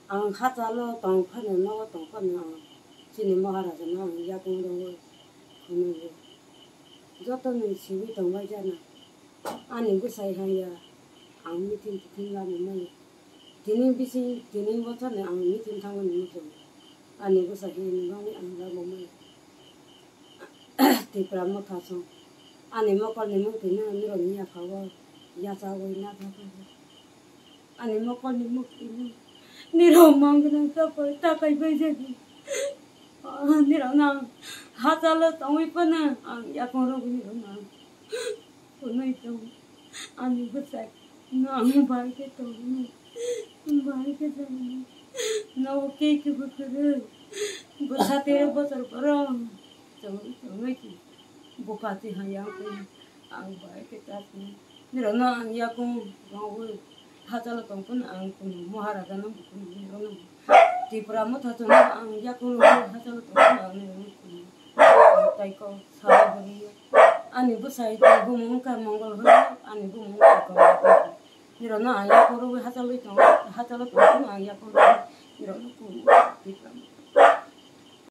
ang hatalo tong phane no tong phane chini maharaja na ya kong dong kono joto ni sibi tong bai jana ani bu sai haya ang mitin tikin la mai tini bisi tini bocha ne ang mitin thang ni mo ani bu sai ni ngi ang la mo mai ti pramo thaso ani mo ko ni mo tin na ni ro ni ya khawa ya cha go na tha ani mo ko ni mo ni ro mang na ka pa ta kai bai je ni ro na ha cha lo tong wi pa na ang ya ko ro ni ro na ko nei to ani bu sai na ang bai ke to ni bai ke ja na o ke bu kare bu sa tere bosar paro chong ki bokati ha ya ko ang bai ke ta ni ro na ang ya ko gawo ha cha lo tong pun ang ko maharaja na bu ni ro na ti pramo tha chong ang ya ko ha cha lo tong ang ni tai ko sa bari ani bu sai bu mong ka mongol ho ani bu mong ka ko ni ro na ya ko ro ha cha lo tong ang ya ko